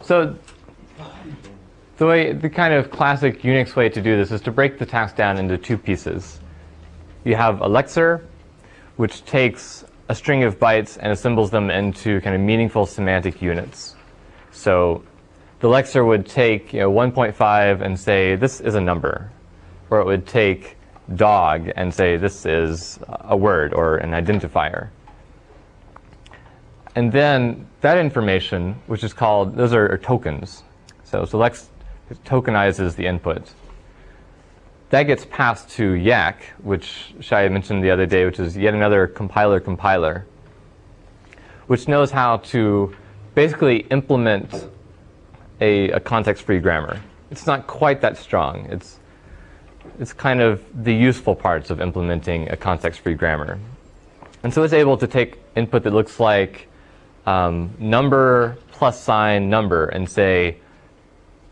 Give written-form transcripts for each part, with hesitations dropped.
So the kind of classic Unix way to do this is to break the task down into two pieces. You have a Lexer, which takes a string of bytes and assembles them into kind of meaningful semantic units. So the Lexer would take 1.5 and say, this is a number. Or it would take dog and say, this is a word or an identifier. And then that information, which is called, those are tokens. So Lex tokenizes the input. That gets passed to Yak, which Shai mentioned the other day, which is yet another compiler, which knows how to basically implement a context-free grammar. It's not quite that strong. It's kind of the useful parts of implementing a context-free grammar. And so it's able to take input that looks like number plus sign number and say,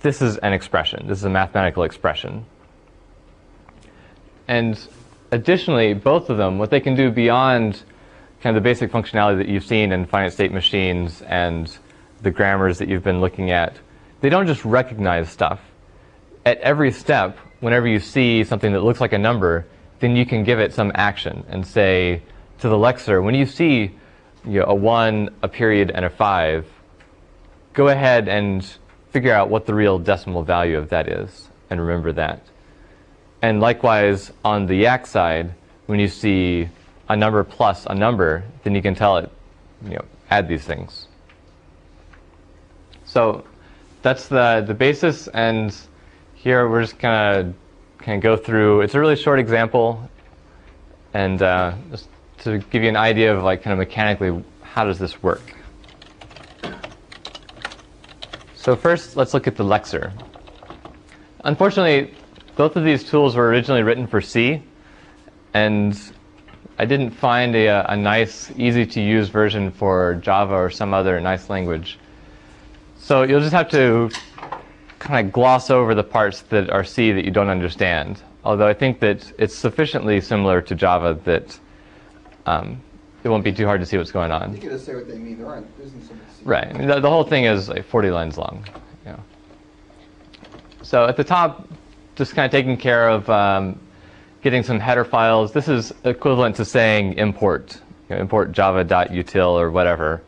this is an expression. This is a mathematical expression. And additionally, both of them, what they can do beyond kind of the basic functionality that you've seen in finite state machines and the grammars that you've been looking at, they don't just recognize stuff. At every step, whenever you see something that looks like a number, then you can give it some action and say to the Lexer, when you see a 1, a period, and a 5, go ahead and figure out what the real decimal value of that is, and remember that. And likewise, on the Yak side, when you see a number plus a number, then you can tell it, add these things. So that's the basis, and here we're just going to go through. It's a really short example, and just to give you an idea of kind of mechanically how does this work. So first, let's look at the Lexer. Unfortunately, both of these tools were originally written for C, and I didn't find a nice, easy-to-use version for Java or some other nice language. So you'll just have to kind of gloss over the parts that are C that you don't understand, although I think that it's sufficiently similar to Java that it won't be too hard to see what's going on. You can just say what they mean. There isn't so much C. Right. I mean, the whole thing is like 40 lines long. So at the top, just kind of taking care of getting some header files. This is equivalent to saying import, import java.util or whatever.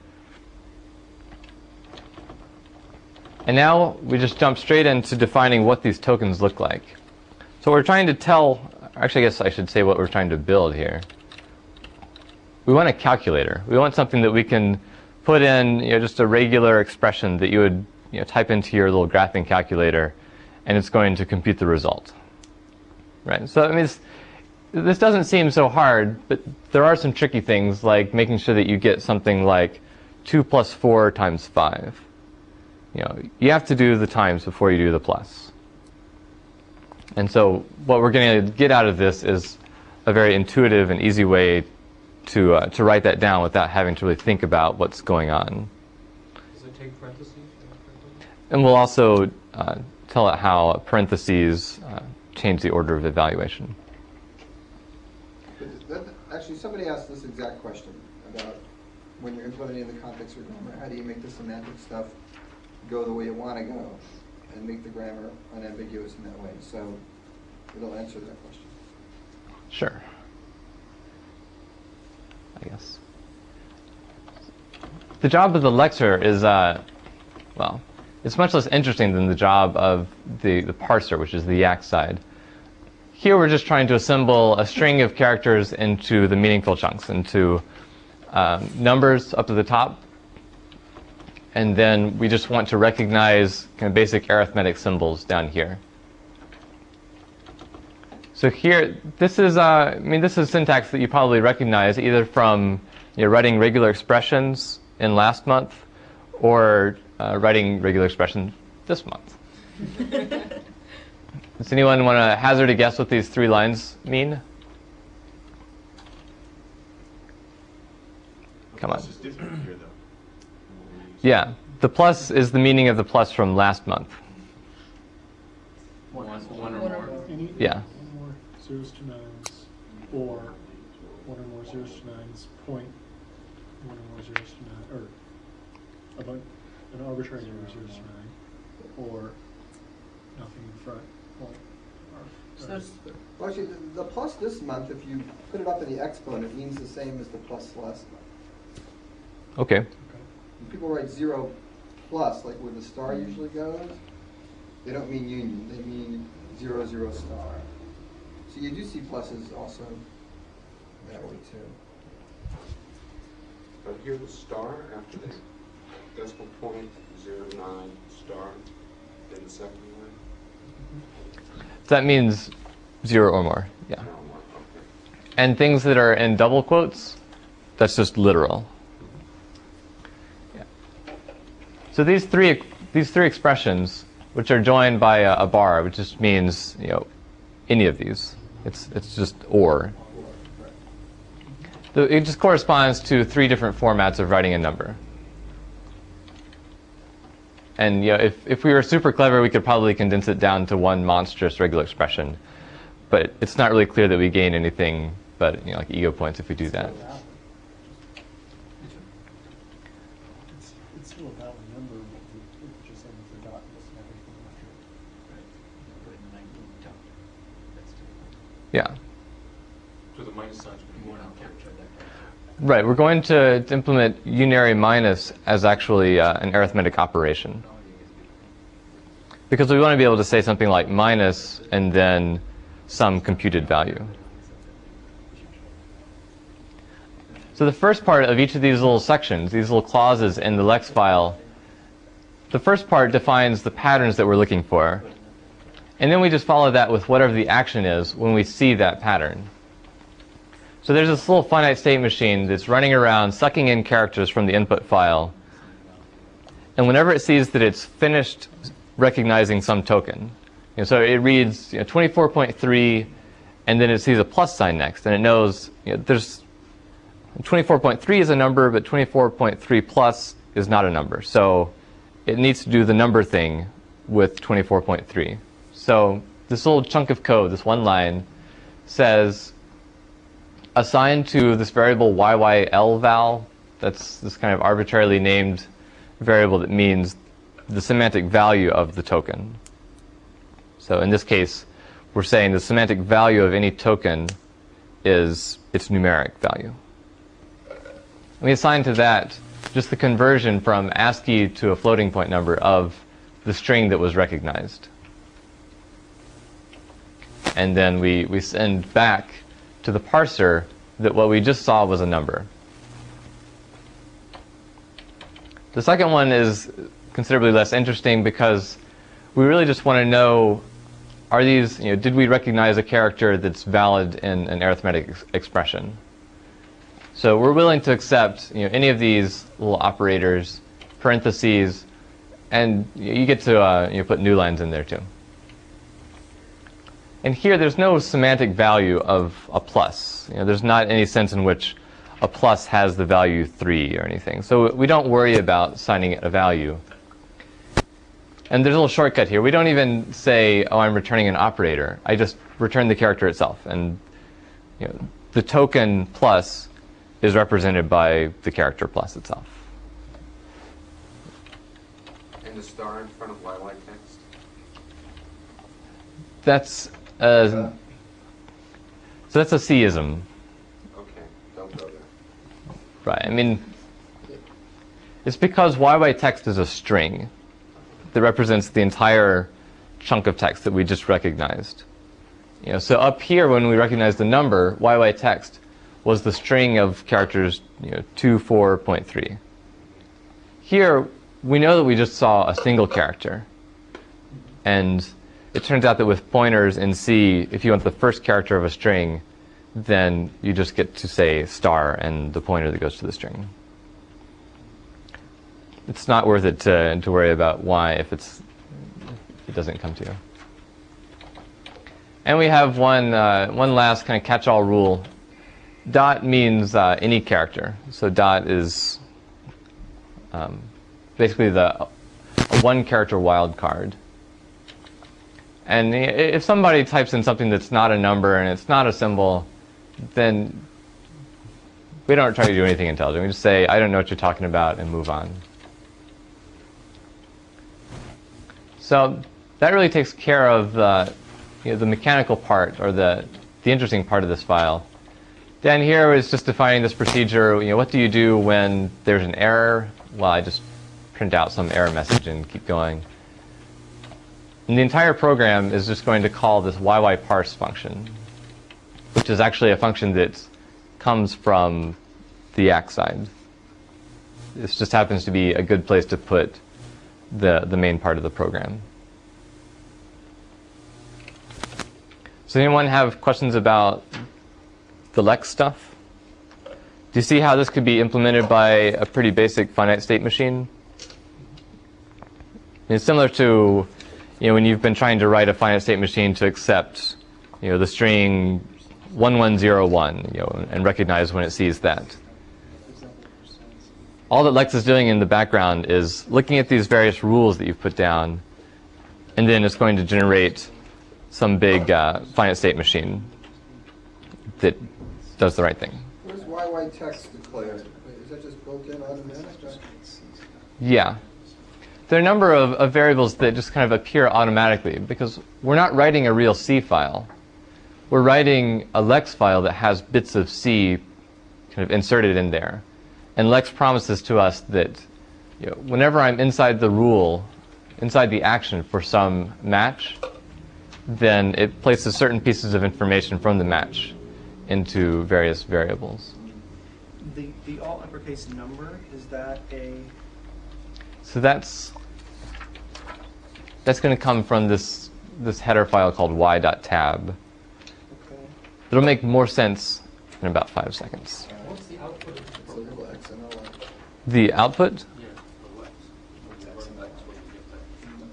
And now we just jump straight into defining what these tokens look like. So we're trying to actually I guess I should say what we're trying to build here. We want a calculator. We want something that we can put in just a regular expression that you would type into your little graphing calculator, and it's going to compute the result. Right? So I mean, this doesn't seem so hard, but there are some tricky things like making sure that you get something like 2 plus 4 times 5. You have to do the times before you do the plus. And so what we're going to get out of this is a very intuitive and easy way to write that down without having to really think about what's going on. Does it take parentheses? And we'll also tell it how parentheses change the order of evaluation. Actually, somebody asked this exact question about when you're implementing the context grammar, how do you make the semantic stuff go the way you want to go and make the grammar unambiguous in that way? So it'll answer that question. Sure. I guess. The job of the Lexer is, well, it's much less interesting than the job of the parser, which is the Yak side. Here we're just trying to assemble a string of characters into the meaningful chunks, into numbers up to the top. And then we just want to recognize kind of basic arithmetic symbols down here. So here, this is this is syntax that you probably recognize either from writing regular expressions in last month or writing regular expressions this month. Does anyone want to hazard a guess what these 3 lines mean? Come on. This is different here, though. Yeah, the plus is the meaning of the plus from last month. One or more. Yeah. Zeros to nines, or 1 or more zeros to nines, point 1 or more zeros to nine, or an arbitrary number 0 to 9, or nothing in front. So there's, Well, actually, the plus this month, if you put it up in the exponent, it means the same as the plus last month. Okay. When people write 0 plus, like where the star usually goes, they don't mean union. They mean 0, 0 star. So you do see pluses also that way too. But here the star after the decimal point, 0 to 9 star, then the second line. So that means 0 or more. Yeah. No more. Okay. And things that are in double quotes, that's just literal. Yeah. So these three expressions, which are joined by a bar, which just means any of these. It's just or. It just corresponds to 3 different formats of writing a number. And if we were super clever, we could probably condense it down to one monstrous regular expression. But it's not really clear that we gain anything but like ego points if we do that. It's still a valid number, but we're just saying it's a dot and doesn't have anything after it. Yeah. So the minus signs would be more capture that. Right. We're going to implement unary minus as actually an arithmetic operation. Because we want to be able to say something like minus and then some computed value. So the first part of each of these little sections, these little clauses in the Lex file, the first part defines the patterns that we're looking for. And then we just follow that with whatever the action is when we see that pattern. So there's this little finite state machine that's running around sucking in characters from the input file. And whenever it sees that it's finished recognizing some token, so it reads 24.3 and then it sees a plus sign next, and it knows there's 24.3 is a number, but 24.3 plus is not a number. So it needs to do the number thing with 24.3. So this little chunk of code, this one line, says assign to this variable YYL val, that's this kind of arbitrarily named variable that means the semantic value of the token. So in this case, we're saying the semantic value of any token is its numeric value. And we assign to that just the conversion from ASCII to a floating point number of the string that was recognized. And then we send back to the parser that what we just saw was a number. The second one is considerably less interesting because we really just want to know, are these, did we recognize a character that's valid in an arithmetic expression? So we're willing to accept any of these little operators, parentheses, and you get to put new lines in there too. And here there's no semantic value of a plus. There's not any sense in which a plus has the value 3 or anything. So we don't worry about assigning it a value. And there's a little shortcut here. We don't even say, oh, I'm returning an operator. I just return the character itself. And the token plus is represented by the character plus itself. And the star in front of YY text? That's so that's a C'ism. Okay, don't go there. Right. I mean, it's because YY text is a string that represents the entire chunk of text that we just recognized. So up here, when we recognize the number, YY text was the string of characters 24.3. Here, we know that we just saw a single character. And it turns out that with pointers in C, if you want the first character of a string, then you just get to say star and the pointer that goes to the string. It's not worth it to worry about why if it doesn't come to you. And we have one last kind of catch-all rule. Dot means any character. So dot is basically a one-character wildcard. And if somebody types in something that's not a number and it's not a symbol, then we don't try to do anything intelligent. We just say, I don't know what you're talking about, and move on. So that really takes care of the mechanical part, or the interesting part of this file. Down here is just defining this procedure. What do you do when there's an error? Well, I just print out some error message and keep going. And the entire program is just going to call this yyparse function, which is actually a function that comes from the yak side. This just happens to be a good place to put the main part of the program. Does anyone have questions about the Lex stuff? Do you see how this could be implemented by a pretty basic finite state machine? It's similar to when you've been trying to write a finite state machine to accept the string 1101 and recognize when it sees that. All that Lex is doing in the background is looking at these various rules that you've put down, and then it's going to generate some big finite state machine that does the right thing. Where's YY text declared? Is that just built in automatic? Yeah. There are a number of variables that just kind of appear automatically because we're not writing a real C file. We're writing a Lex file that has bits of C kind of inserted in there. And Lex promises to us that whenever I'm inside the rule, inside the action for some match, then it places certain pieces of information from the match into various variables. The all uppercase number, is that a... So that's going to come from this header file called y.tab. Okay. It'll make more sense in about 5 seconds. What's the output of the It's a program? little X and a Y. The output? Yeah, the Lex. What's that syntax when you get that?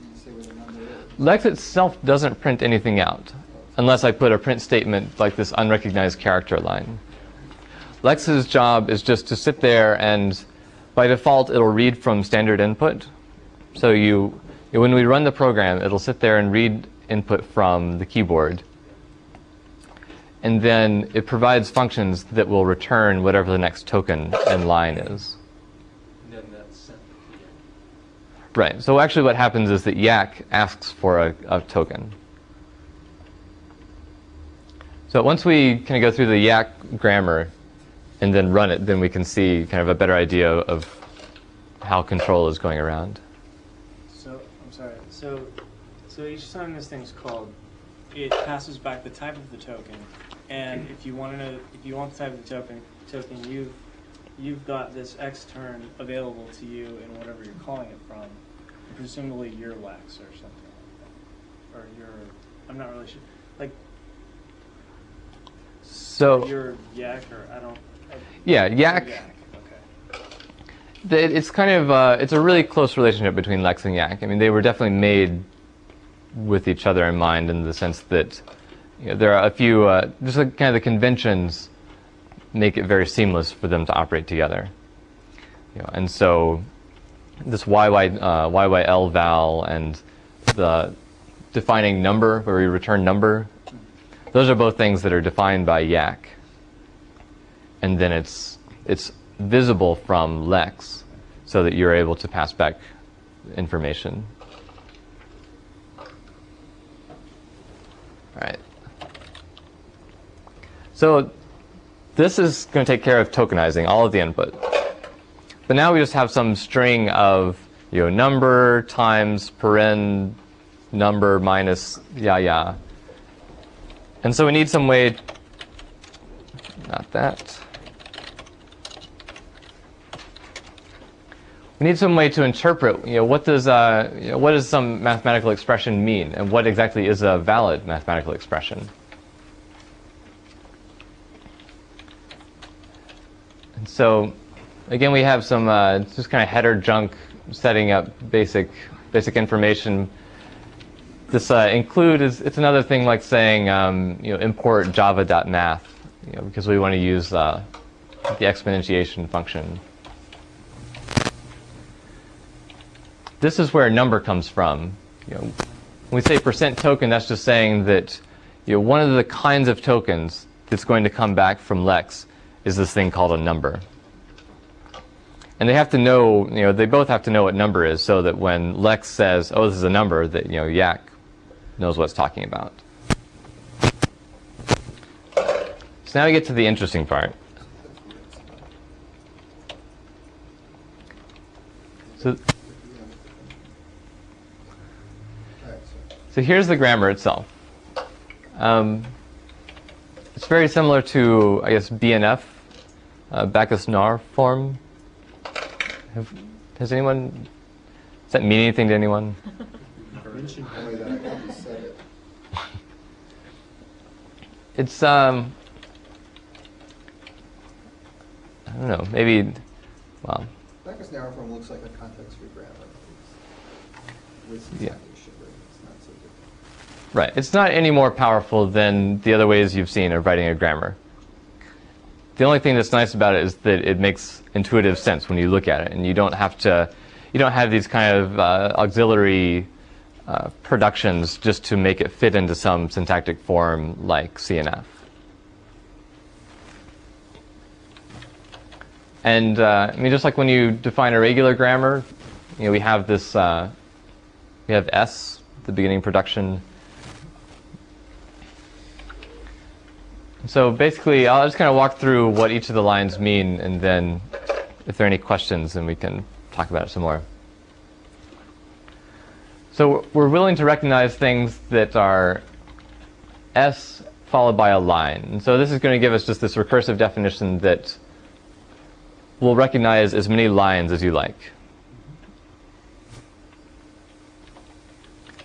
You say what the number is. Lex itself doesn't print anything out unless I put a print statement like this unrecognized character line. Lex's job is just to sit there, and by default it'll read from standard input. So when we run the program, it'll sit there and read input from the keyboard. And then it provides functions that will return whatever the next token in line is. And then that's sent to the end. Right. So actually what happens is that yak asks for a token. So once we kind of go through the yak grammar and then run it, then we can see kind of a better idea of how control is going around. So, I'm sorry. So each time this thing's called, it passes back the type of the token, and if you want to know, if you want the type of the token, you've got this extern available to you in whatever you're calling it from, presumably your Lex or something like that, or your, I'm not really sure, like So your yak, or I don't. yeah, yak. Okay. It's kind of it's a really close relationship between Lex and yak. I mean, they were definitely made with each other in mind, in the sense that there are a few just like kind of the conventions make it very seamless for them to operate together. And so this YYL val and the defining number, where we return number, those are both things that are defined by yak. And then it's visible from Lex, so that you're able to pass back information. All right. So this is going to take care of tokenizing all of the input. But now we just have some string of number times paren number minus yeah. And so we need some way, not that. We need some way to interpret, what does some mathematical expression mean, and what exactly is a valid mathematical expression. And so, again, we have some just kind of header junk setting up basic information. This include it's another thing like saying import java.math, because we want to use the exponentiation function. This is where number comes from. When we say %token, that's just saying that one of the kinds of tokens that's going to come back from Lex is this thing called a number. And they have to know, they both have to know what number is, so that when Lex says, oh, this is a number, that, Yak knows what it's talking about. So now we get to the interesting part. So here's the grammar itself. It's very similar to, I guess, BNF, Bacchus-Naur form. Does that mean anything to anyone? Only that I probably said it. It's, I don't know, maybe, well. Bacchus-Naur form looks like a context-free grammar. With some Yeah. sugar. It's not so good. Right. It's not any more powerful than the other ways you've seen of writing a grammar. The only thing that's nice about it is that it makes intuitive sense when you look at it, and you don't have these kind of auxiliary productions just to make it fit into some syntactic form like CNF. And I mean, just like when you define a regular grammar, we have this, we have S, the beginning production. So basically, I'll just kind of walk through what each of the lines mean, and then if there are any questions, then we can talk about it some more. So we're willing to recognize things that are S followed by a line. And so this is going to give us just this recursive definition that will recognize as many lines as you like.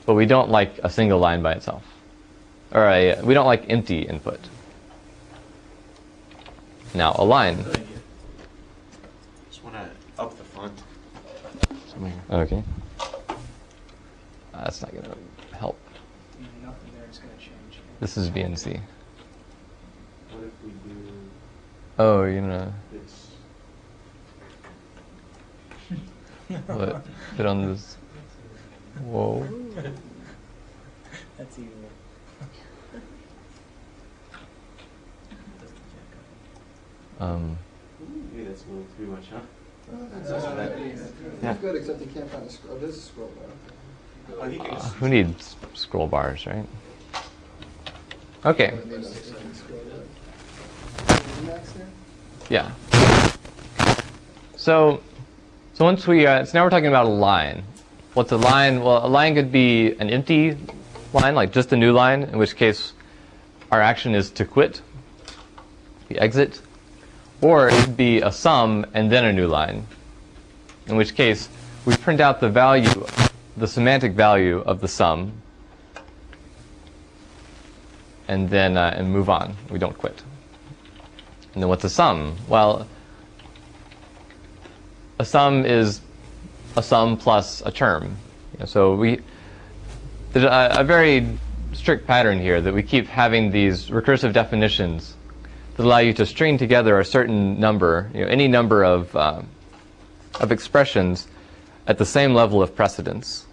But we don't like a single line by itself. Or we don't like empty input. Now, a line. Just want to up the font. Okay. That's not going to help. Nothing there is going to change. This is VNC. What if we do Oh, it's what? Put on this. Whoa. That's evil. maybe that's a little too much, huh? It's good, except you can't find a scroll. There's a scroll bar. I think it's Who needs scroll bars, right? Okay. Maybe that's a scroll bar. Is Max there? Yeah. So once we, so now we're talking about a line. What's a line? Well, a line could be an empty line, like just a new line, in which case our action is to quit, we exit. Or it could be a sum and then a new line, in which case we print out the value, the semantic value of the sum, and then and move on. We don't quit. And then what's a sum? Well, a sum is a sum plus a term. So there's a very strict pattern here that we keep having these recursive definitions that allow you to string together a certain number, any number of expressions at the same level of precedence.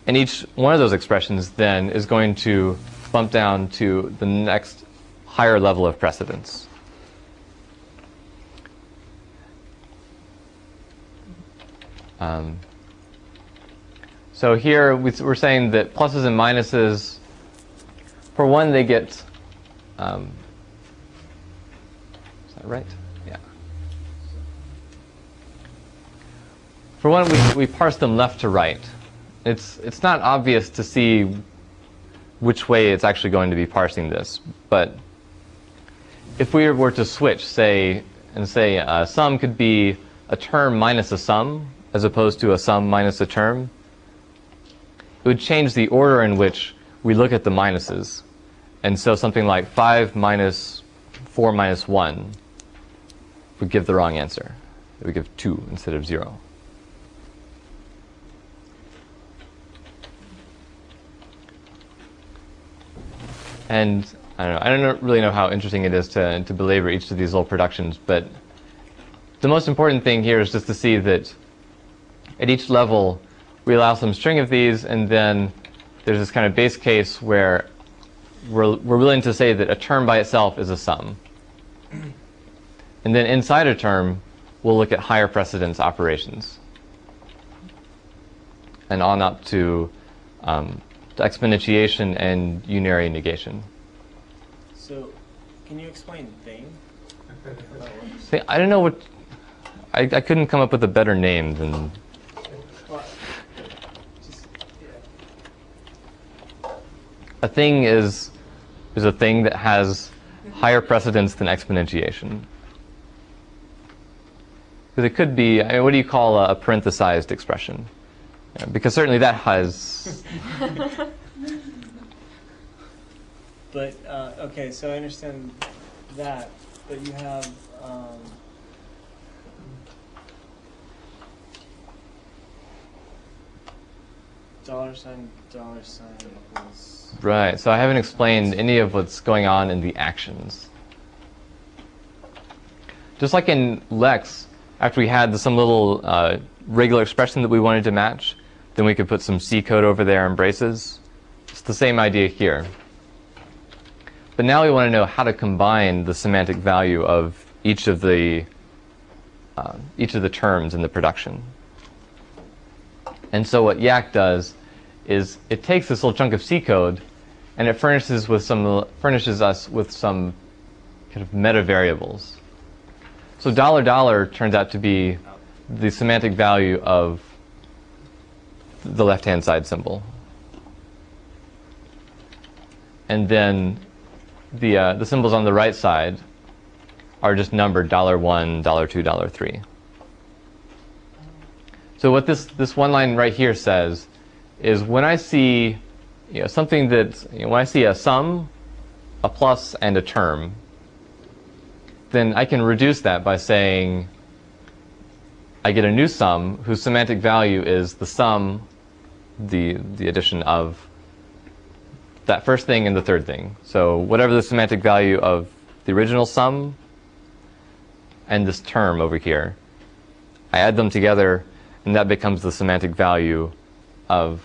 And each one of those expressions then is going to bump down to the next higher level of precedence. So here we're saying that pluses and minuses, for one, they get, is that right? Yeah. For one, we parse them left to right. It's not obvious to see which way it's actually going to be parsing this, but if we were to switch, say a sum could be a term minus a sum, as opposed to a sum minus a term, it would change the order in which we look at the minuses. And so something like 5 minus 4 minus 1 would give the wrong answer. It would give 2 instead of 0. And I don't really know how interesting it is to belabor each of these little productions, but the most important thing here is just to see that at each level we allow some string of these, and then there's this kind of base case where we're willing to say that a term by itself is a sum. And then inside a term, we'll look at higher precedence operations. And on up to exponentiation and unary negation. So, can you explain thing? I don't know what... I couldn't come up with a better name than... A thing is a thing that has higher precedence than exponentiation. Because it could be, I mean, what do you call a parenthesized expression? Yeah, because certainly that has... But, okay, so I understand that, but you have, $sign equals... Right, so I haven't explained any of what's going on in the actions. Just like in Lex, after we had some little regular expression that we wanted to match, then we could put some C code over there and braces. It's the same idea here. But now we want to know how to combine the semantic value of each of the terms in the production. And so what Yak does is it takes this little chunk of C code and it furnishes us with some kind of meta variables. So $$ turns out to be the semantic value of the left-hand side symbol. And then the symbols on the right side are just numbered $1, $2, $3. So what this one line right here says is when I see something that, when I see a sum, a plus, and a term, then I can reduce that by saying I get a new sum whose semantic value is the sum, the addition of that first thing and the third thing. So whatever the semantic value of the original sum and this term over here, I add them together and that becomes the semantic value of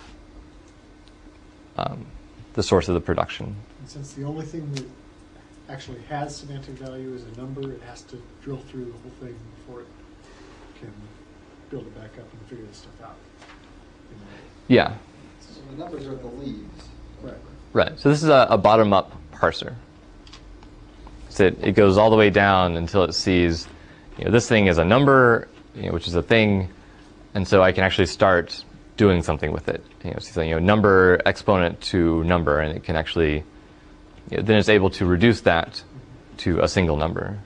the source of the production. And since the only thing that actually has semantic value is a number, it has to drill through the whole thing before it can build it back up and figure this stuff out. Yeah. So the numbers are the leaves. Right. Right. So this is a bottom-up parser. So it goes all the way down until it sees, this thing is a number, which is a thing, and so I can actually start doing something with it. So number exponent to number, and it can actually, then it's able to reduce that to a single number.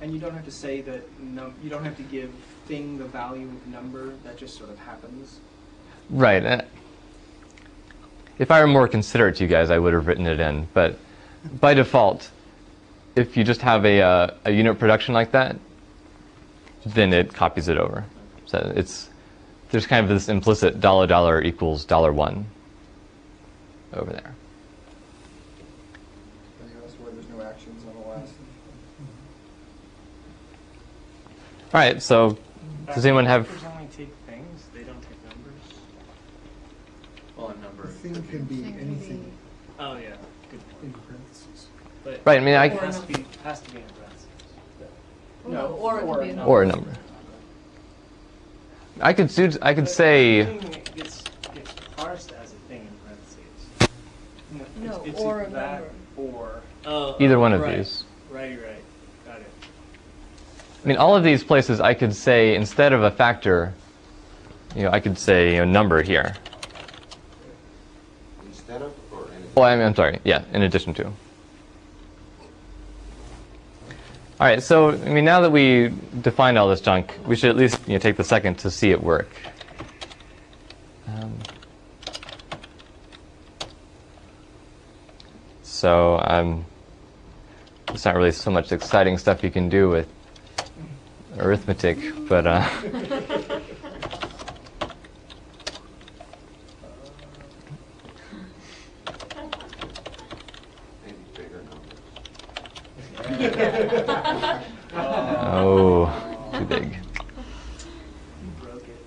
And you don't have to say that, you don't have to give thing the value of number, that just sort of happens. Right. If I were more considerate to you guys, I would have written it in. But by default, if you just have a unit production like that, then it copies it over. So there's kind of this implicit $$ equals $1 over there. And you asked where there's no actions on the last. All right, so does anyone have... Numbers only take things, they don't take numbers? Well, a number. A thing can be anything Oh, yeah, good in point. parentheses. But Right, I mean, it has to be in parentheses. No, or it could be a number. Or a number. I could say... Thing gets parsed as a thing in parentheses. No, it's or either a that number. Or... Either one of right. these. Right. Got it. I mean, all of these places I could say, instead of a factor, I could say number here. Instead of or in Oh, I'm sorry. Yeah, in addition to. All right, so I mean, now that we defined all this junk, we should at least take the second to see it work. So it's not really so much exciting stuff you can do with arithmetic, but maybe bigger numbers. oh, too big. You broke it.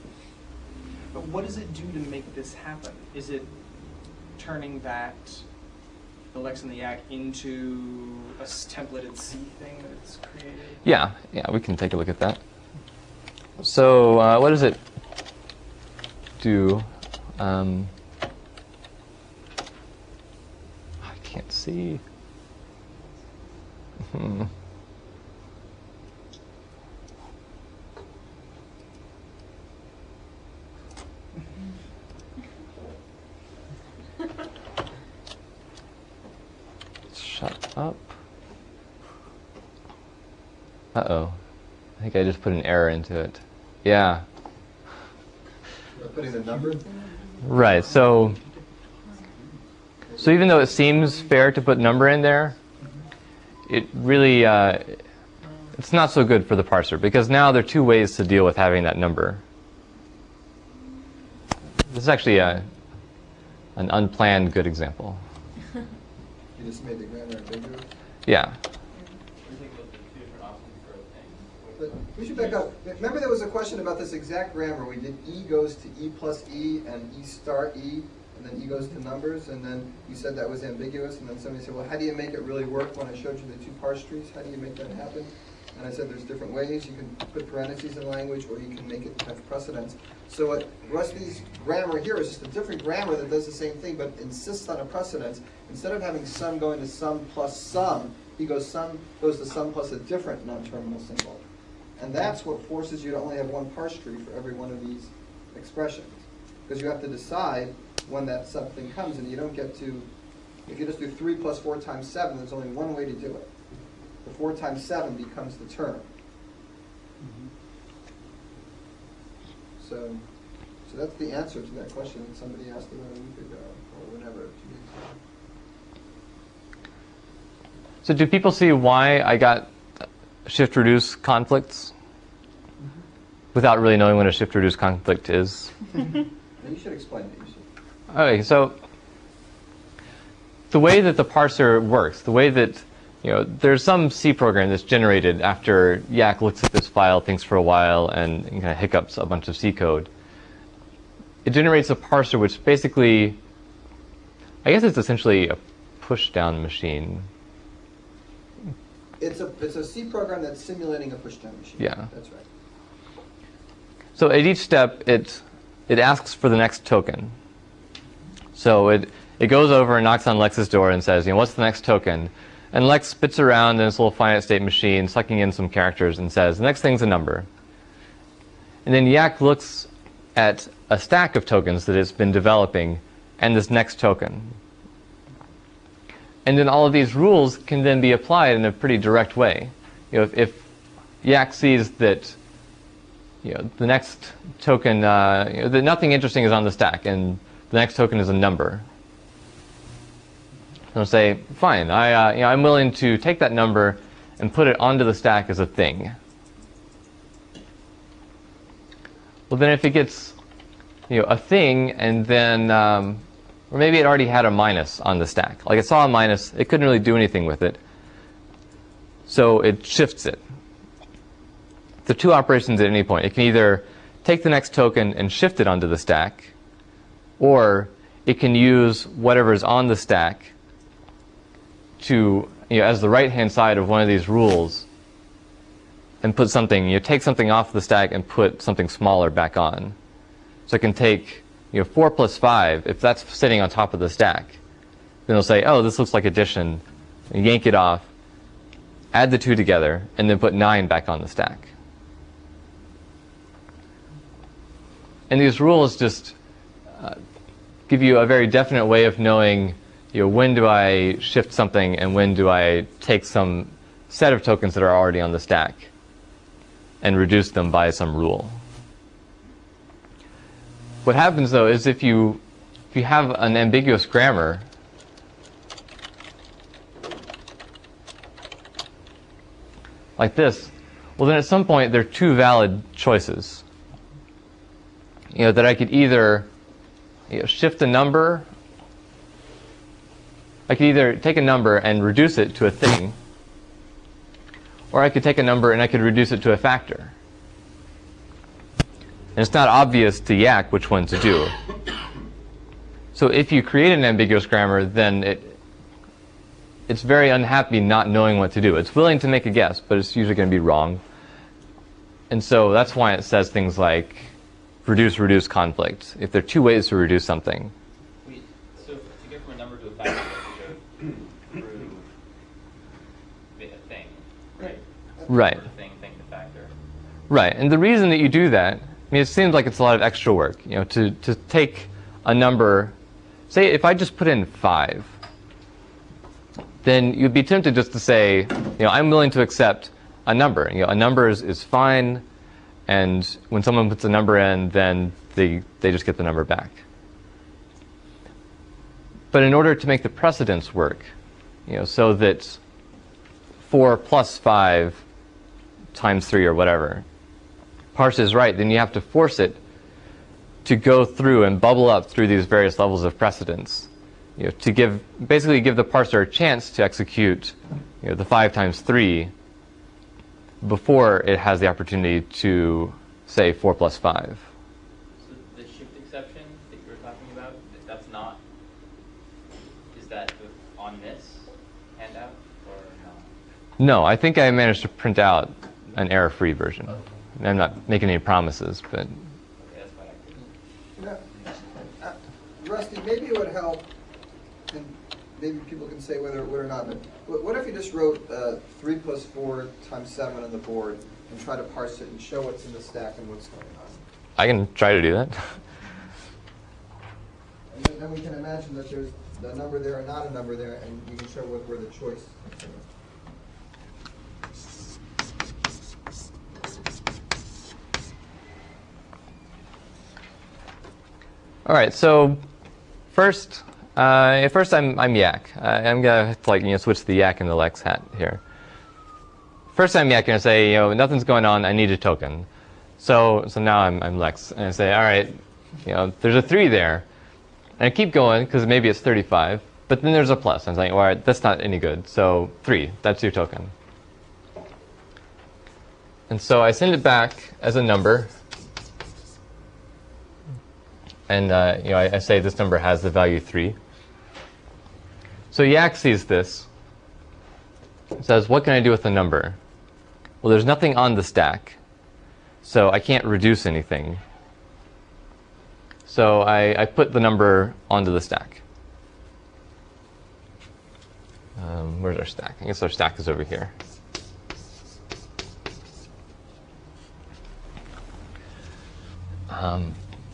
But what does it do to make this happen? Is it turning that the Lex and the Yak into a templated C thing that it's created? Yeah, we can take a look at that. So what does it do? I can't see. Shut up. Uh-oh. I think I just put an error into it. Yeah. Putting the number? Right, so even though it seems fair to put number in there, it really, it's not so good for the parser, because now there are two ways to deal with having that number. This is actually an unplanned good example. You just made the grammar ambiguous? Yeah. But we should back up. Remember there was a question about this exact grammar. We did E goes to E plus E and E star E, and then E goes to numbers, and then you said that was ambiguous, and then somebody said, well, how do you make it really work when I showed you the two parse trees? How do you make that happen? And I said there's different ways. You can put parentheses in language, or you can make it have precedence. So what Rusty's grammar here is just a different grammar that does the same thing, but insists on a precedence. Instead of having sum going to sum plus sum, he goes to sum plus a different non-terminal symbol. And that's what forces you to only have one parse tree for every one of these expressions. Because you have to decide when that something comes, and you don't get to, if you just do 3 plus 4 times 7, there's only one way to do it. The 4 times 7 becomes the term. So that's the answer to that question that somebody asked about a week ago, or whenever, 2 weeks ago. So do people see why I got shift-reduce conflicts without really knowing what a shift-reduce conflict is? You should explain it. Okay, so the way that the parser works, the way that, there's some C program that's generated after Yak looks at this file, thinks for a while, and kind of hiccups a bunch of C code. It generates a parser which basically, I guess it's essentially a push-down machine. It's a C program that's simulating a push-down machine. Yeah. That's right. So at each step, it asks for the next token. So it goes over and knocks on Lex's door and says, what's the next token? And Lex spits around in this little finite state machine, sucking in some characters, and says, the next thing's a number. And then Yak looks at a stack of tokens that it's been developing and this next token. And then all of these rules can then be applied in a pretty direct way. If Yak sees that the next token, that nothing interesting is on the stack, and the next token is a number, I'll say, fine, I'm willing to take that number and put it onto the stack as a thing. Well, then if it gets a thing, and then or maybe it already had a minus on the stack. Like it saw a minus, it couldn't really do anything with it. So it shifts it. The two operations at any point. It can either take the next token and shift it onto the stack, or it can use whatever's on the stack to, as the right-hand side of one of these rules, and put something, take something off the stack and put something smaller back on. So it can take 4 plus 5, if that's sitting on top of the stack, then it'll say, oh, this looks like addition, and yank it off, add the two together, and then put 9 back on the stack. And these rules just give you a very definite way of knowing, when do I shift something and when do I take some set of tokens that are already on the stack and reduce them by some rule. What happens, though, is if you have an ambiguous grammar, like this, well, then at some point there are two valid choices. That I could either shift a number. I could either take a number and reduce it to a thing, or I could take a number and I could reduce it to a factor. And it's not obvious to Yak which one to do. So if you create an ambiguous grammar, then it's very unhappy not knowing what to do. It's willing to make a guess, but it's usually going to be wrong. And so that's why it says things like reduce conflict, if there are two ways to reduce something. So to get from a number to a factor, you go through a thing, right? Right. Or thing to factor. Right, and the reason that you do that, I mean, it seems like it's a lot of extra work, to take a number. Say if I just put in 5, then you'd be tempted just to say, I'm willing to accept a number. A number is fine, and when someone puts a number in, then they just get the number back. But in order to make the precedence work, so that 4 plus 5 times 3 or whatever, parse is right, then you have to force it to go through and bubble up through these various levels of precedence, to basically give the parser a chance to execute, the 5 times 3 before it has the opportunity to say 4 plus 5. So the shift exception that you were talking about, that's not, is that on this handout or not? No, I think I managed to print out an error-free version. I'm not making any promises, but Okay, that's what I could. Rusty, maybe it would help, and maybe people can say whether it would or not, but what if you just wrote 3 plus 4 times 7 on the board and try to parse it and show what's in the stack and what's going on? I can try to do that. And then we can imagine that there's a number there and not a number there, and you can show where the choice is. All right, so first I'm Yak. I'm gonna switch the Yak and the Lex hat here. First I'm Yak, and I say, nothing's going on. I need a token. So now I'm Lex, and I say, all right, there's a 3 there, and I keep going because maybe it's 35, but then there's a plus. I'm saying, all right, that's not any good. So 3, that's your token. And so I send it back as a number. And I say this number has the value 3. So Yak sees this. It says, what can I do with the number? Well, there's nothing on the stack, so I can't reduce anything. So I put the number onto the stack. Where's our stack? I guess our stack is over here.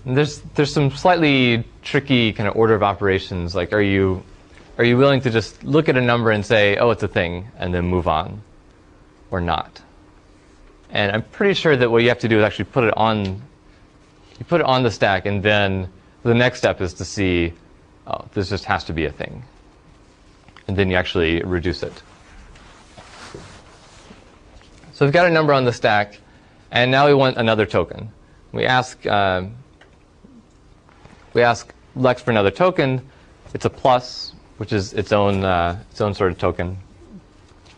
There's some slightly tricky kind of order of operations. Like, are you willing to just look at a number and say, oh, it's a thing, and then move on, or not? And I'm pretty sure that what you have to do is actually put it on. You put it on the stack, and then the next step is to see, oh, this just has to be a thing, and then you actually reduce it. So we've got a number on the stack, and now we want another token. We ask Lex for another token. It's a plus, which is its own sort of token.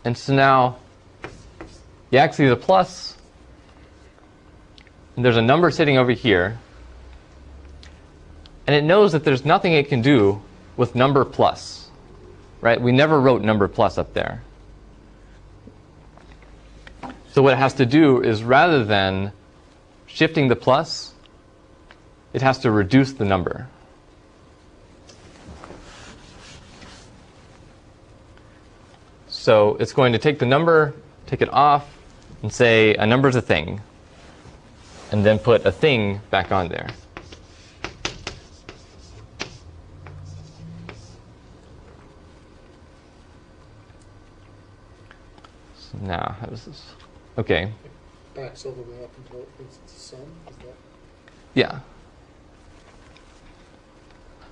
And so now Yak sees a plus, and there's a number sitting over here, and it knows that there's nothing it can do with number plus, right? We never wrote number plus up there. So what it has to do is, rather than shifting the plus, it has to reduce the number. So it's going to take the number, take it off, and say a number is a thing, and then put a thing back on there. So now, how does this? Okay. Backs all the way up until it thinks it's a sum. Is that? Yeah.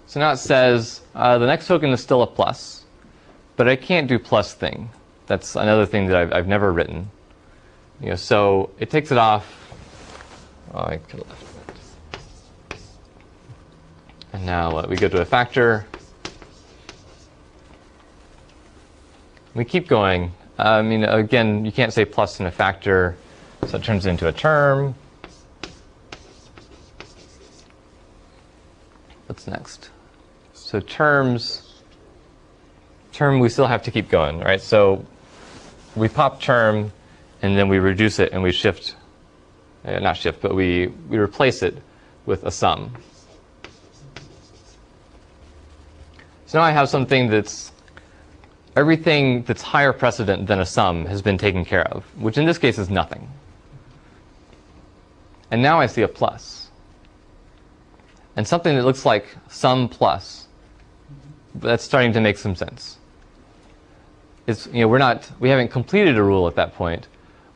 So now it says the next token is still a plus, but I can't do plus thing. That's another thing that I've never written. So it takes it off. Oh, I could have left it. And now we go to a factor. We keep going. Again, you can't say plus in a factor, so it turns into a term. What's next? So terms, term, we still have to keep going, right? So we pop term, and then we reduce it, and we shift, not shift, but we replace it with a sum. So now I have something that's, everything that's higher precedent than a sum has been taken care of, which in this case is nothing. And now I see a plus. And something that looks like sum plus, that's starting to make some sense. It's, we haven't completed a rule at that point,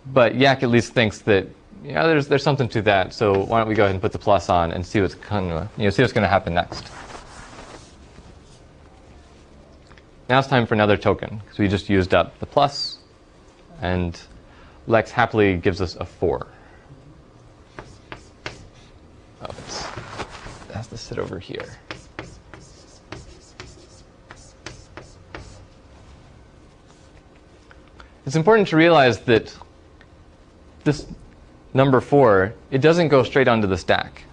but Yak at least thinks that, there's something to that, so why don't we go ahead and put the plus on and see what's going to happen next. Now it's time for another token, because we just used up the plus, and Lex happily gives us a 4. Oh, it has to sit over here. It's important to realize that this number 4, it doesn't go straight onto the stack.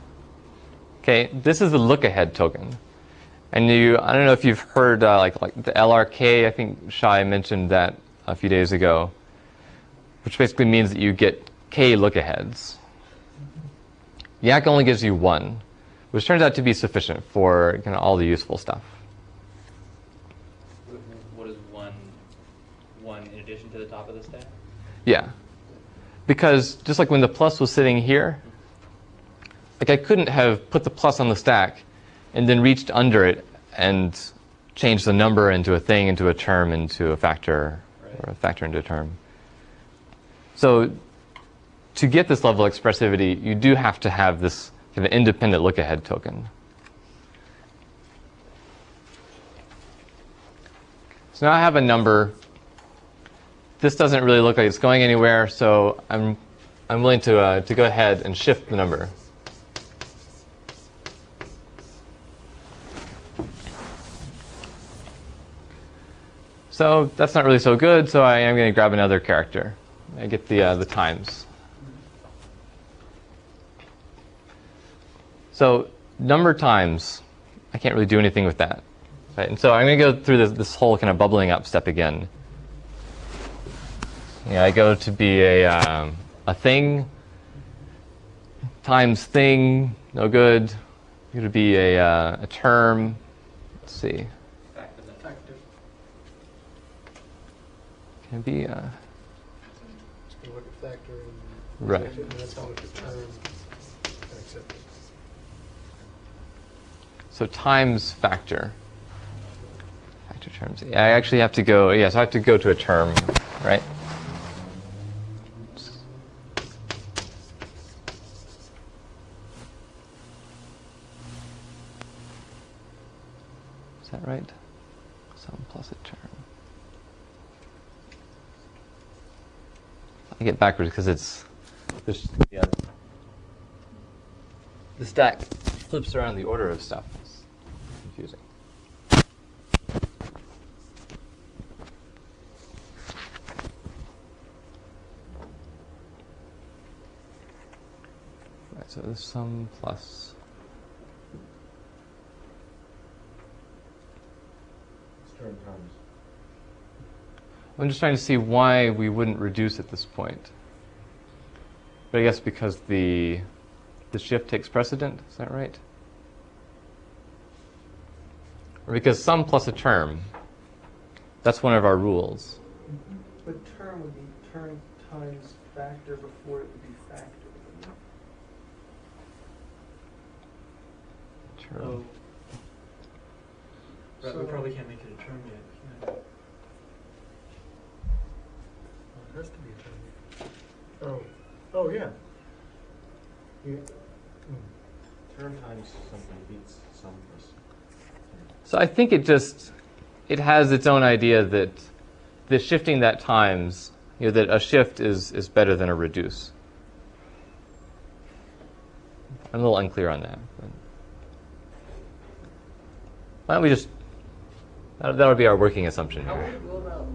Okay, this is the look-ahead token. And I don't know if you've heard like the LRK, I think Shai mentioned that a few days ago, which basically means that you get K look-aheads. Yak only gives you 1, which turns out to be sufficient for all the useful stuff. What is one in addition to the top of the stack? Yeah. Because just like when the plus was sitting here, like I couldn't have put the plus on the stack and then reached under it and changed the number into a thing, into a term, into a factor, or a factor into a term. So to get this level of expressivity, you do have to have this kind of independent look-ahead token. So now I have a number. This doesn't really look like it's going anywhere, so I'm willing to go ahead and shift the number. So that's not really so good, so I am going to grab another character. I get the times. So number times, I can't really do anything with that. Right? And so I'm going to go through this whole kind of bubbling up step again. I go to be a thing, times thing, no good. Go to be a term. Let's see. Factor. Can it be Just gonna look at factor and right? accept it, and that's how look at term and accept it. So times factor. Factor terms. Yeah, I actually have to go. Yeah, so I have to go to a term, right? Is that right? Sum plus a term. I get backwards because it's the stack flips around the order of stuff. It's confusing. Right, so there's sum plus. Term times. I'm just trying to see why we wouldn't reduce at this point. But I guess because the shift takes precedent, is that right? Or because sum plus a term, that's one of our rules. But term would be term times factor before it would be factor. Term. But we probably can't make it a term yet. Well, it has to be a term. Oh, yeah. Term times something beats sum plus. So I think it has its own idea that shifting that times, that a shift is better than a reduce. I'm a little unclear on that. But why don't we just, that would be our working assumption How here. would we go about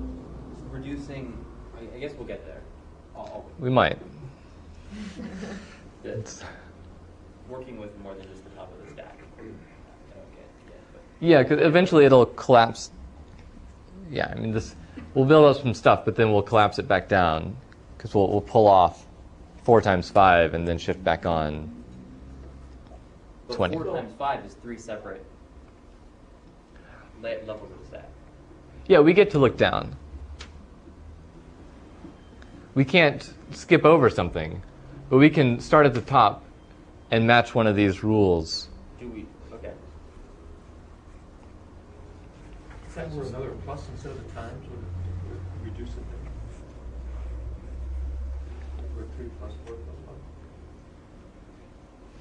reducing? I guess we'll get there. We might. It's working with more than just the top of the stack. Okay, yeah, but Yeah, because eventually it'll collapse. yeah, I mean, we'll build up some stuff, but then we'll collapse it back down because we'll pull off 4 times 5 and then shift back on But 20. 4 times 5 is 3 separate levels of the stack. Yeah, we get to look down. We can't skip over something, but we can start at the top and match one of these rules. Do we? Okay. If that were another plus instead of the times, would it reduce it then? Or 3 plus 4 plus 5?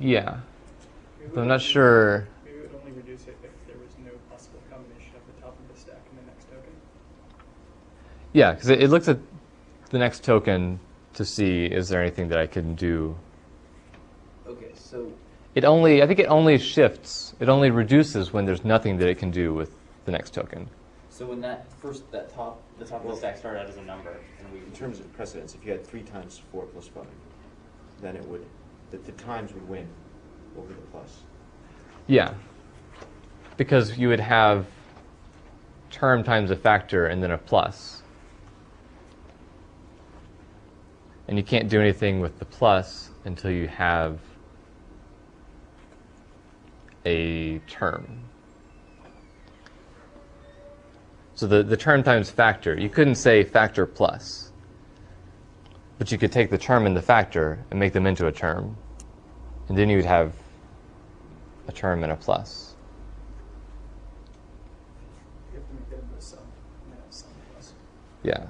Yeah. So I'm not sure. Maybe it would only reduce it if there was no possible combination of the top of the stack and the next token. Yeah, because it looks at the next token to see is there anything that I can do. Okay, so I think it only shifts. It only reduces when there's nothing that it can do with the next token. so when the top of the stack started out as a number, and we In terms of precedence, if you had 3 times 4 plus 5, then it would, the times would win over the plus. Yeah, because you would have term times a factor and then a plus. And you can't do anything with the plus until you have a term. So the term times factor, you couldn't say factor plus, but you could take the term and the factor and make them into a term, and then you would have a term and a plus. You have to make that into a sum, and then a sum plus. Yeah.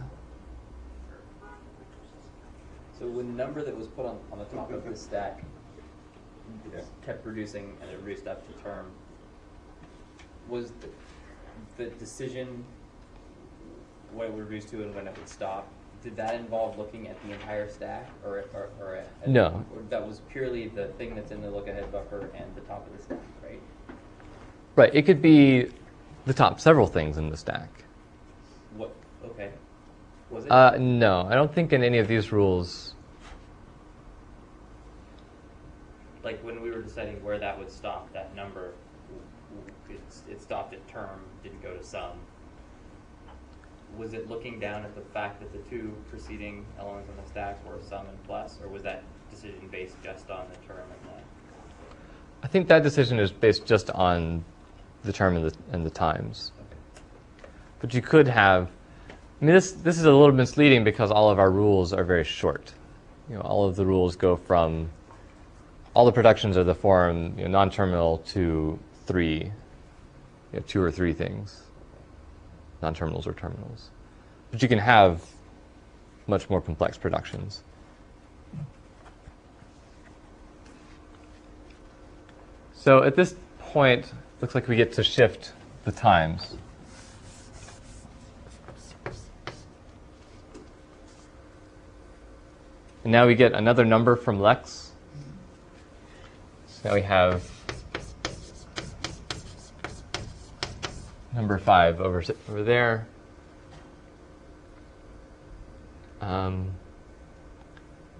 So when the number that was put on the top of the stack kept reducing and it reduced up to term, was the decision what it would reduce to and when it would stop, did that involve looking at the entire stack or No. or that was purely the thing that's in the look ahead buffer and the top of the stack, right? Right, it could be the top several things in the stack. What? Okay. Was it? No, I don't think in any of these rules. Like when we were deciding where that would stop, that number, it stopped at term, didn't go to sum. Was it looking down at the fact that the 2 preceding elements on the stack were sum and plus, or was that decision based just on the term and the? I think that decision is based just on the term and the times. Okay. But you could have. I mean, this is a little misleading because all of our rules are very short. All of the rules go from. All the productions are the form non-terminal to 3, 2 or 3 things. Non-terminals or terminals. But you can have much more complex productions. So at this point, looks like we get to shift the times. And now we get another number from Lex. So now we have number 5 over there.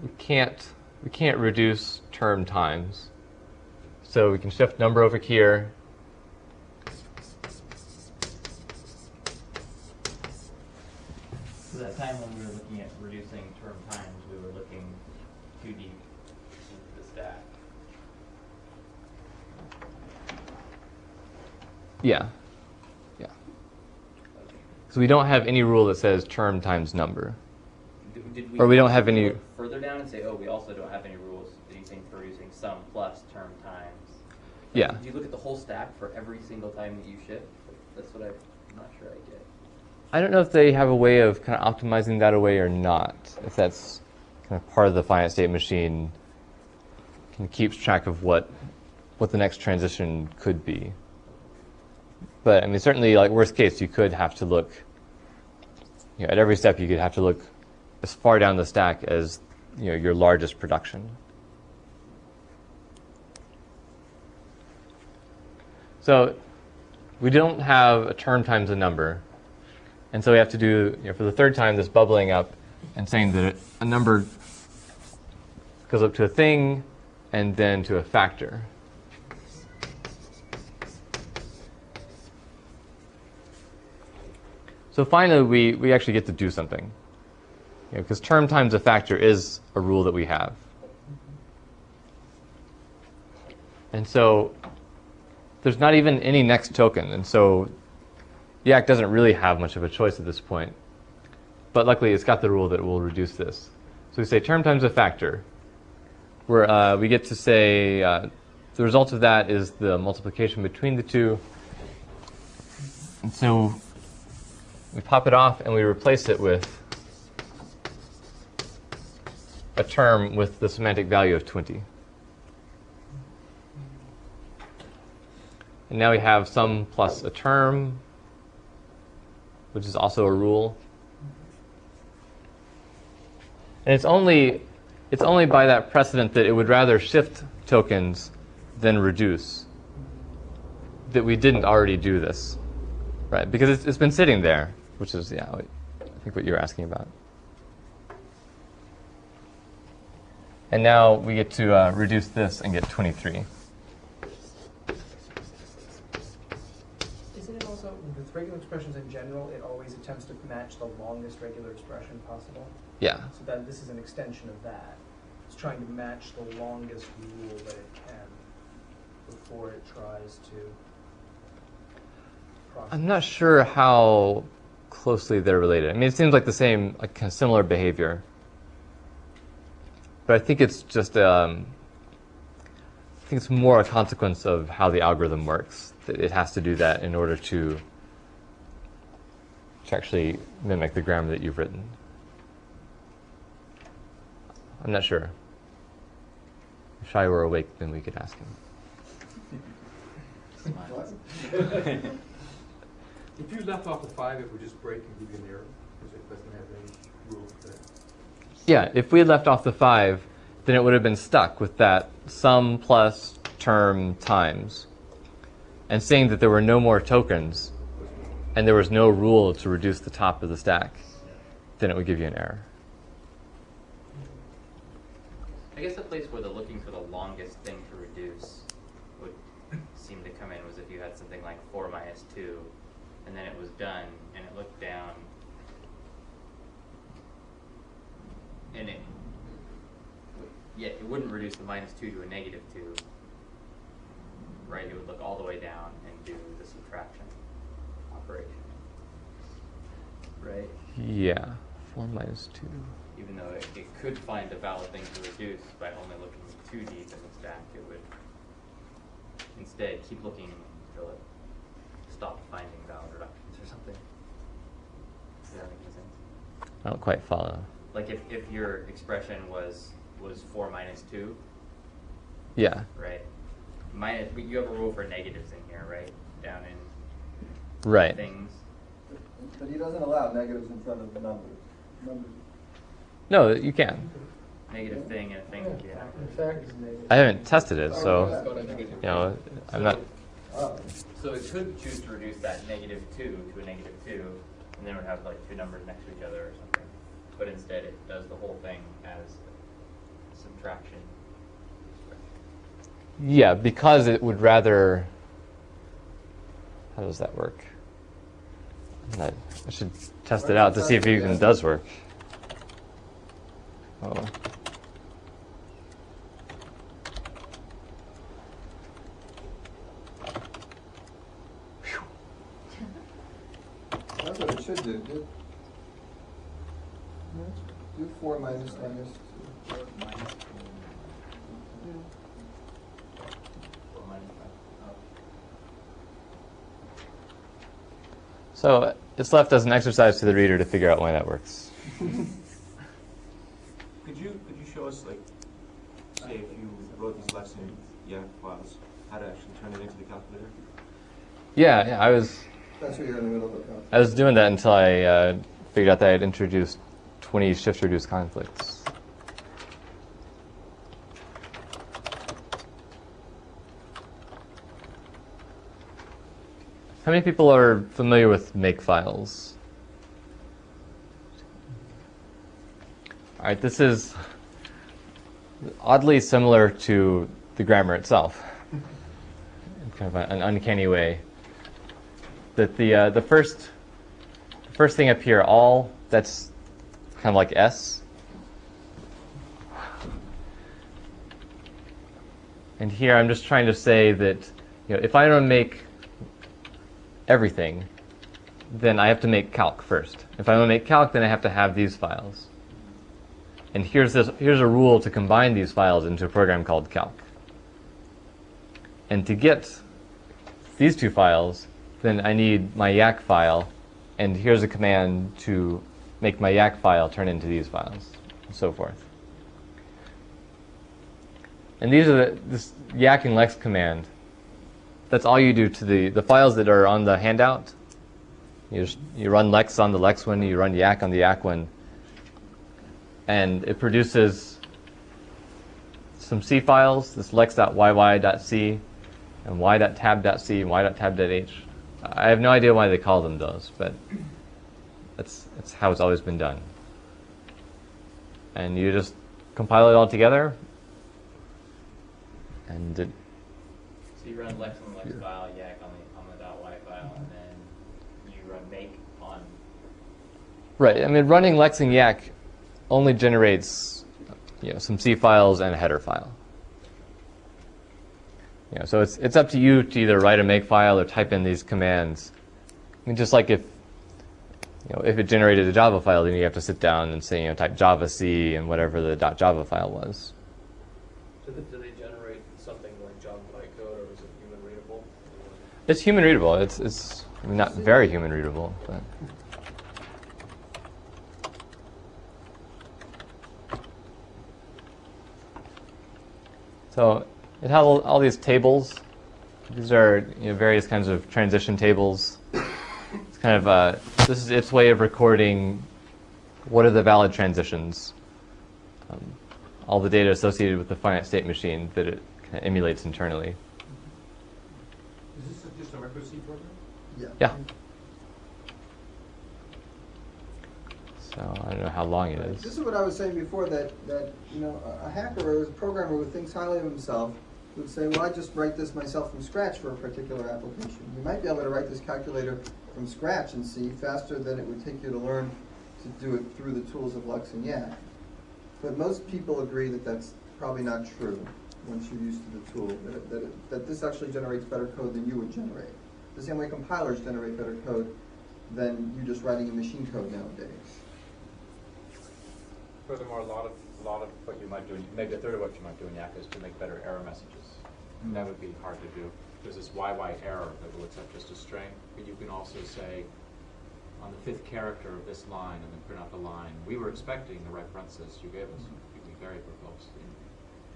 We can't reduce term times, so we can shift number over here. So that time when we were looking at reducing term times, we were looking too deep into the stack. Yeah. Yeah. Okay. So we don't have any rule that says term times number. Did Or we don't have any. look further down and say, oh, we also don't have any rules anything for using sum plus term times. Yeah. Do you look at the whole stack for every single time that you shift? That's what I'm not sure I get. I don't know if they have a way of kind of optimizing that away or not. If that's kind of part of the finite state machine, kind of keeps track of what the next transition could be. But I mean, certainly, like worst case, you could have to look. At every step, you could have to look as far down the stack as your largest production. So we don't have a term times a number, and so we have to do for the third time this bubbling up and saying that a number goes up to a thing and then to a factor. So So finally, we actually get to do something. Because term times a factor is a rule that we have. And so there's not even any next token. And so Yak doesn't really have much of a choice at this point. But luckily, it's got the rule that will reduce this. So we say term times a factor, where we get to say the result of that is the multiplication between the two. And so we pop it off and we replace it with a term with the semantic value of 20. And now we have sum plus a term, which is also a rule. And it's only by that precedent that it would rather shift tokens than reduce that we didn't already do this, right? Because it's been sitting there, which is, yeah, I think what you're asking about. And now we get to reduce this and get 23. Isn't it also, with regular expressions in general, it always attempts to match the longest regular expression possible? Yeah. So then this is an extension of that. It's trying to match the longest rule that it can before it tries to process. I'm not sure how closely they're related. I mean, it seems like the same, like kind of similar behavior. But I think it's just, I think it's more a consequence of how the algorithm works. That it has to do that in order to actually mimic the grammar that you've written. I'm not sure. If Shai were awake, then we could ask him. If you left off the 5, it would just break and give you an error, because it doesn't have any rule for that. Yeah, if we had left off the 5, then it would have been stuck with that sum plus term times. And saying that there were no more tokens, and there was no rule to reduce the top of the stack, then it would give you an error. I guess the place where the looking for the longest thing to reduce would seem to come in was if you had something like 4 minus 2, and then it was done, and it looked down, and it wouldn't reduce the minus 2 to a negative 2, right? It would look all the way down and do the subtraction operation, right? Yeah, 4 minus 2. Even though it could find a valid thing to reduce by only looking too deep in the stack, it would instead keep looking until it stopped finding valid reductions or something. Does that make any sense? I don't quite follow. Like if your expression was 4 minus 2, Yeah. right? You have a rule for negatives in here, right? Down in Right. things. But he doesn't allow negatives in front of the numbers. No, you can. Negative thing and a thing. Yeah. In fact, I haven't tested it, so I'm not. So it could choose to reduce that negative 2 to a negative 2, and then it would have like two numbers next to each other or something. But instead it does the whole thing as subtraction. Yeah, because it would rather. How does that work? I should test it out to see if it even does work. Oh. that's what it should do. Do 4 minus 2. So it's left as an exercise to the reader to figure out why that works. Could you show us, like, say if you wrote these Lexer Yak files, how to actually turn it into the calculator? Yeah, I was That's what you're in the middle of the calculation. I was doing that until I figured out that I had introduced 20 shift-reduced conflicts. How many people are familiar with makefiles? All right, this is oddly similar to the grammar itself, in kind of an uncanny way. That the first first thing up here, all, that's kind of like S. And here I'm just trying to say that, if I want to make everything, then I have to make calc first. If I want to make calc, then I have to have these files. And here's a rule to combine these files into a program called calc. And to get these two files, then I need my yak file, and here's a command to make my yak file turn into these files, and so forth. And these are this yak and lex command. That's all you do to the files that are on the handout. You run lex on the lex one, you run yak on the yak one, and it produces some C files, this lex.yy.c, and y.tab.c, and y.tab.h. I have no idea why they call them those, but that's how it's always been done. And you just compile it all together, and So you run lex on the lex file, yak on the .y file, and then you run make on. right. I mean, running lex and yak only generates some C files and a header file. So it's up to you to either write a make file or type in these commands. I mean, just like if it generated a Java file, then you have to sit down and say, type Java C and whatever the .java file was. Do they generate something like Java bytecode, or is it human readable? It's human readable. It's I mean, not very human readable, but. So it has all these tables. These are various kinds of transition tables. It's kind of this is its way of recording what are the valid transitions, all the data associated with the finite state machine that it kind of emulates internally. Is this just a reci program? Yeah. Yeah. So I don't know how long it is. This is what I was saying before, that a hacker or a programmer who thinks highly of himself would say, well, I just write this myself from scratch for a particular application. You might be able to write this calculator from scratch in C faster than it would take you to learn to do it through the tools of Lex and Yak. But most people agree that that's probably not true once you're used to the tool, that this actually generates better code than you would generate. The same way compilers generate better code than you just writing a machine code nowadays. Furthermore, a lot of what you might do, maybe a third of what you might do in Yak is to make better error messages. And that would be hard to do. There's this YY error that will accept just a string, but you can also say, on the 5th character of this line, and then print out the line. We were expecting the right parenthesis you gave us. You can be very verbose.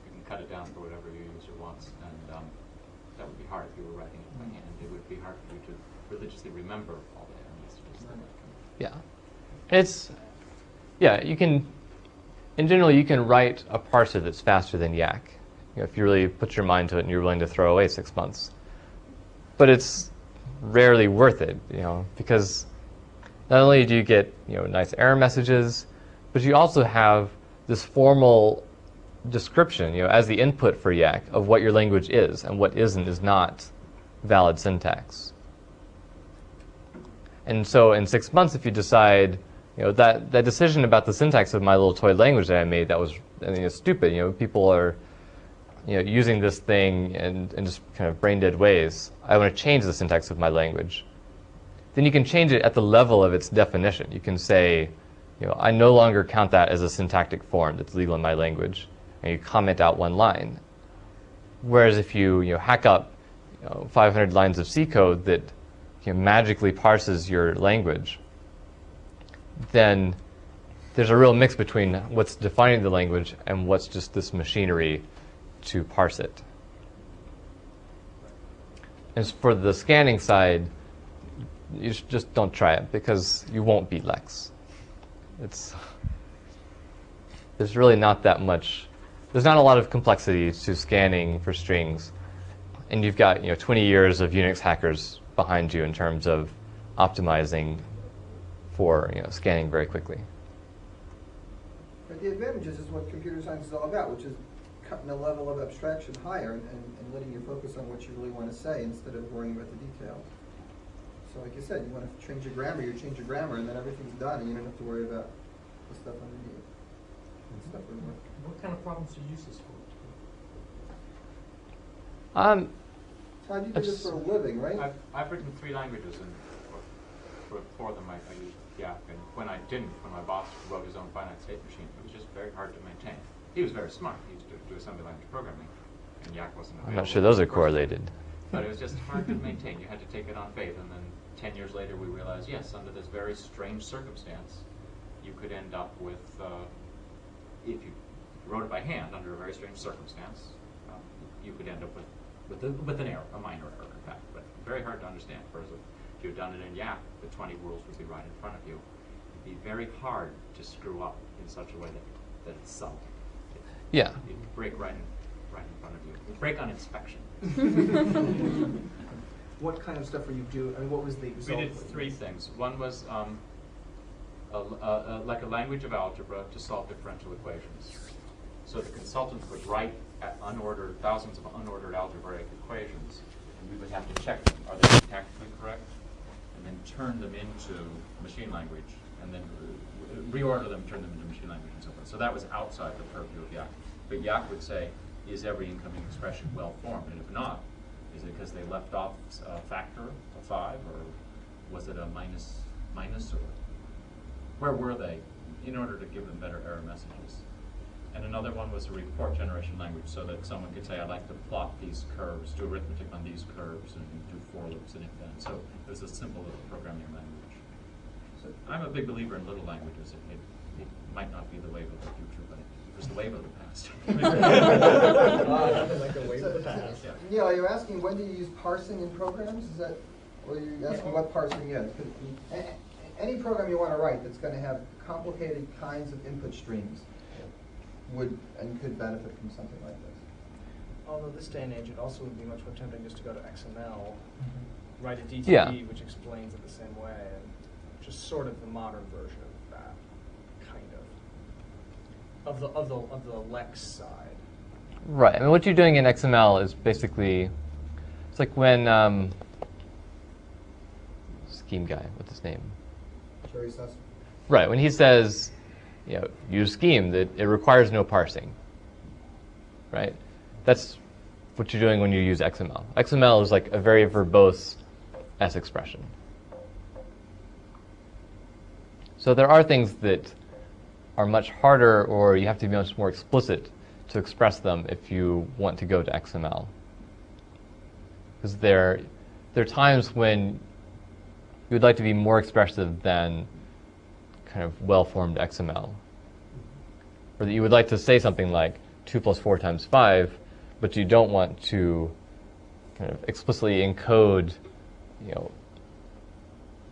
You can cut it down for whatever your user wants, and that would be hard if you were writing it by hand. It would be hard for you to religiously remember all the error messages. You can. In general, you can write a parser that's faster than Yak, if you really put your mind to it and you're willing to throw away 6 months. But it's rarely worth it, because not only do you get nice error messages, but you also have this formal description, as the input for Yak of what your language is and what is and is not valid syntax. And so in 6 months, if you decide that decision about the syntax of my little toy language that I made, that was stupid. People are using this thing in just kind of brain dead ways. I want to change the syntax of my language. Then you can change it at the level of its definition. You can say, I no longer count that as a syntactic form that's legal in my language, and you comment out one line. Whereas if you hack up 500 lines of C code that magically parses your language, then there's a real mix between what's defining the language and what's just this machinery to parse it. As for the scanning side, you just don't try it, because you won't beat Lex. There's really not that much. There's not a lot of complexity to scanning for strings, and you've got 20 years of Unix hackers behind you in terms of optimizing for scanning very quickly. But the advantages is what computer science is all about, which is cutting the level of abstraction higher and letting you focus on what you really want to say instead of worrying about the details. So like you said, you want to change your grammar, you change your grammar, and then everything's done, and you don't have to worry about the stuff underneath. The stuff wouldn't work. What kind of problems do you use this for? Todd, you do this for a living, right? I've written 3 languages, and for them I used Yak. And when I didn't, when my boss wrote his own finite state machine, it was just very hard to maintain. He was very smart. He used to do assembly language programming, and Yak wasn't available. I'm not sure those are correlated. But it was just hard to maintain. You had to take it on faith. And then 10 years later, we realized, yes, under this very strange circumstance, you could end up with, if you wrote it by hand under a very strange circumstance, you could end up with an error, a minor error, in fact, but very hard to understand. Whereas if you had done it in Yak, the 20 rules would be right in front of you. It'd be very hard to screw up in such a way that it's subtle. Yeah. It'd break right in front of you. It'd break on inspection. What kind of stuff were you doing? I mean, what was the result? We did 3 things. One was like a language of algebra to solve differential equations. So the consultant would write thousands of unordered algebraic equations, and we would have to check them. Are they syntactically correct? And then turn them into machine language, and then reorder them, turn them into machine language, and so forth. So that was outside the purview of Yak. But Yak would say, is every incoming expression well formed? And if not, is it because they left off a factor, a 5, or was it a minus, or where were they, in order to give them better error messages? And another one was a report generation language, so that someone could say, I'd like to plot these curves, do arithmetic on these curves, and do for loops and if then. So it was a simple little programming language. So I'm a big believer in little languages. It might not be the wave of the future, but it was the wave of the past. Like the wave of the past. Yeah. Neil, are you asking when do you use parsing in programs? Is that, or are you asking what parsing is? 'Cause any program you want to write that's going to have complicated kinds of input streams would and could benefit from something like this. Although this day and age, it also would be much more tempting just to go to XML, write a DTD, Yeah. which explains it the same way, and just sort of the modern version of that, kind of. Of the Lex side. Right. I mean, what you're doing in XML is basically, it's like when scheme guy, what's his name? Jerry Sussman. Right. When he says, use scheme, that it requires no parsing. Right. That's what you're doing when you use XML. XML is like a very verbose S expression. So there are things that are much harder, or you have to be much more explicit to express them if you want to go to XML. Because there are times when you would like to be more expressive than kind of well-formed XML. Or that you would like to say something like 2 + 4 × 5, but you don't want to kind of explicitly encode,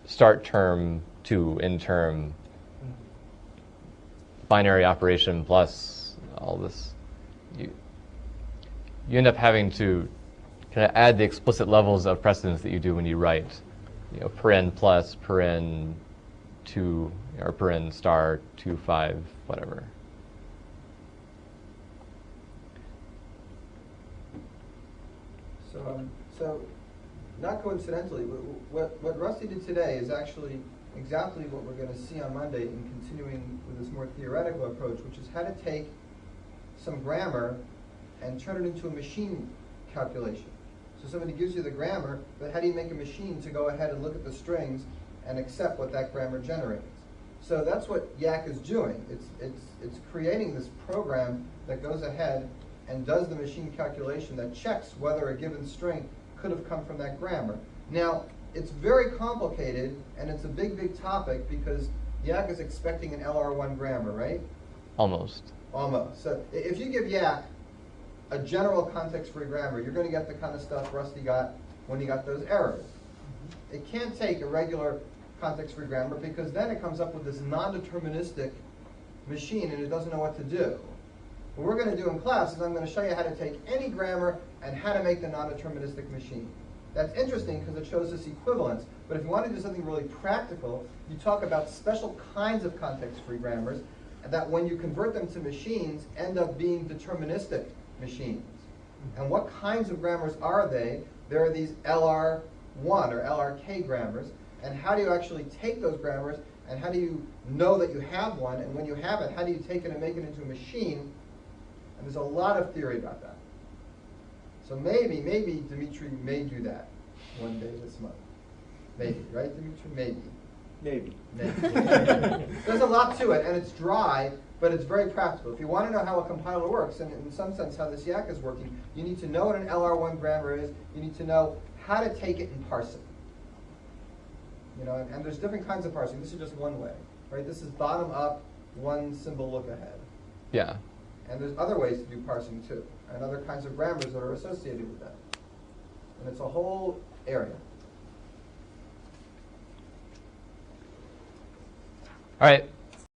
start term to end term, binary operation plus all this. You end up having to kind of add the explicit levels of precedence that you do when you write, paren plus, paren 2, or paren star 2, 5, whatever. So not coincidentally, what Rusty did today is actually exactly what we're going to see on Monday in continuing with this more theoretical approach, which is how to take some grammar and turn it into a machine calculation. So somebody gives you the grammar, but how do you make a machine to go ahead and look at the strings and accept what that grammar generates? So that's what Yak is doing. It's creating this program that goes ahead and does the machine calculation that checks whether a given string could have come from that grammar. Now, it's very complicated, and it's a big, big topic because Yak is expecting an LR1 grammar, right? Almost. Almost. So if you give Yak a general context-free grammar, you're going to get the kind of stuff Rusty got when he got those errors. It can't take a regular context-free grammar because then it comes up with this non-deterministic machine and it doesn't know what to do. What we're going to do in class is I'm going to show you how to take any grammar and how to make the non-deterministic machine. That's interesting because it shows this equivalence. But if you want to do something really practical, you talk about special kinds of context-free grammars that when you convert them to machines end up being deterministic machines. And what kinds of grammars are they? There are these LR LR1 or LRK grammars, and how do you actually take those grammars, and how do you know that you have one, and when you have it, how do you take it and make it into a machine? And there's a lot of theory about that. So maybe Dimitri may do that one day this month. Maybe, right, Dimitri? Maybe. Maybe. There's a lot to it, and it's dry, but it's very practical. If you want to know how a compiler works, and in some sense how this yak is working, you need to know what an LR1 grammar is. You need to know how to take it and parse it. You know, and there's different kinds of parsing. This is just one way, right? This is bottom up, one symbol look ahead. Yeah. And there's other ways to do parsing too, and other kinds of grammars that are associated with that. And it's a whole area. All right.